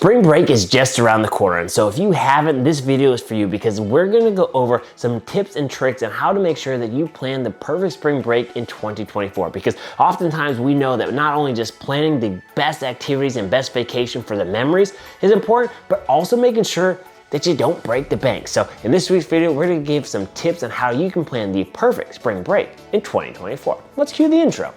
Spring break is just around the corner, and so if you haven't, this video is for you because we're gonna go over some tips and tricks on how to make sure that you plan the perfect spring break in 2024. Because oftentimes we know that not only just planning the best activities and best vacation for the memories is important, but also making sure that you don't break the bank. So in this week's video, we're gonna give some tips on how you can plan the perfect spring break in 2024. Let's cue the intro.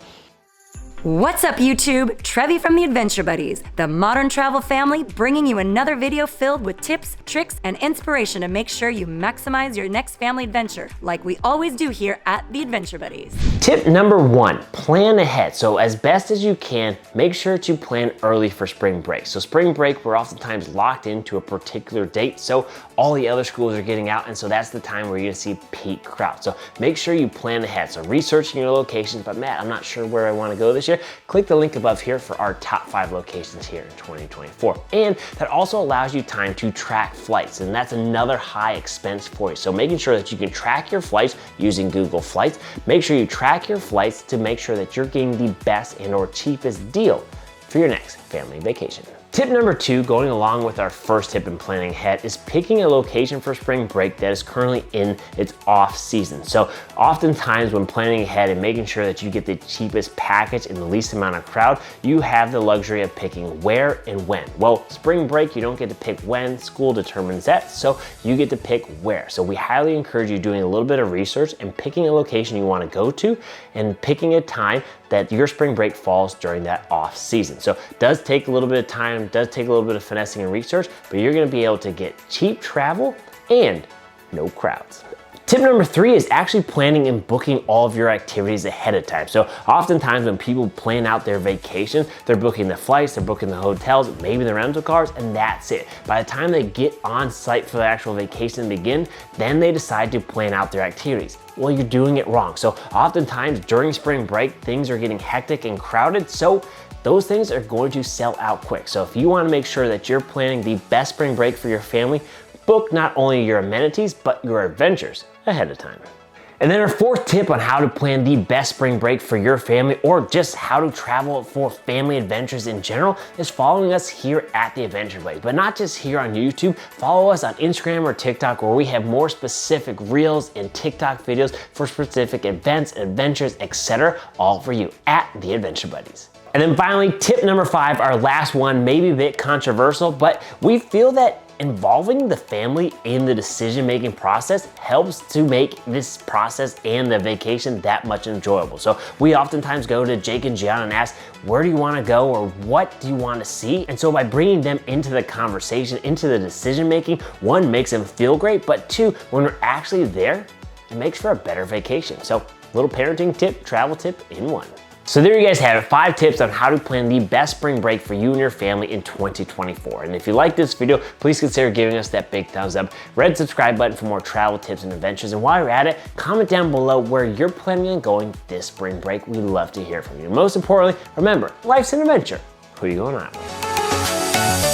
What's up YouTube? Trevi from the Adventure Buddies, the modern travel family, bringing you another video filled with tips, tricks, and inspiration to make sure you maximize your next family adventure, like we always do here at the Adventure Buddies. Tip number 1, plan ahead. So as best as you can, make sure to plan early for spring break. So spring break, we're oftentimes locked into a particular date, so all the other schools are getting out, and so that's the time where you're gonna see peak crowd. So make sure you plan ahead. So researching your locations, but Matt, I'm not sure where I wanna go this year. Click the link above here for our top 5 locations here in 2024. And that also allows you time to track flights, and that's another high expense for you. So making sure that you can track your flights using Google Flights. Make sure you track your flights to make sure that you're getting the best and or cheapest deal for your next family vacation. Tip number 2, going along with our first tip in planning ahead, is picking a location for spring break that is currently in its off season. So oftentimes when planning ahead and making sure that you get the cheapest package and the least amount of crowd, you have the luxury of picking where and when. Well, spring break, you don't get to pick when, school determines that, so you get to pick where. So we highly encourage you doing a little bit of research and picking a location you want to go to and picking a time that your spring break falls during that off season. So it does take a little bit of time, does take a little bit of finessing and research, but you're gonna be able to get cheap travel and no crowds. Tip number 3 is actually planning and booking all of your activities ahead of time. So oftentimes when people plan out their vacation, they're booking the flights, they're booking the hotels, maybe the rental cars, and that's it. By the time they get on site for the actual vacation to begin, then they decide to plan out their activities. Well, you're doing it wrong. So oftentimes during spring break, things are getting hectic and crowded, so those things are going to sell out quick. So if you want to make sure that you're planning the best spring break for your family, book not only your amenities, but your adventures ahead of time. And then our 4th tip on how to plan the best spring break for your family, or just how to travel for family adventures in general, is following us here at the Adventure Buddies. But not just here on YouTube, follow us on Instagram or TikTok, where we have more specific reels and TikTok videos for specific events, adventures, etc., all for you at the Adventure Buddies. And then finally, tip number 5, our last one, maybe a bit controversial, but we feel that involving the family in the decision-making process helps to make this process and the vacation that much enjoyable. So we oftentimes go to Jake and Gianna and ask, where do you want to go or what do you want to see? And so by bringing them into the conversation, into the decision-making, 1, makes them feel great, but 2, when we're actually there, it makes for a better vacation. So little parenting tip, travel tip in one. So there you guys have it, 5 tips on how to plan the best spring break for you and your family in 2024. And if you like this video, please consider giving us that big thumbs up, red subscribe button for more travel tips and adventures. And while you're at it, comment down below where you're planning on going this spring break. We'd love to hear from you. Most importantly, remember, life's an adventure. Who are you going on with?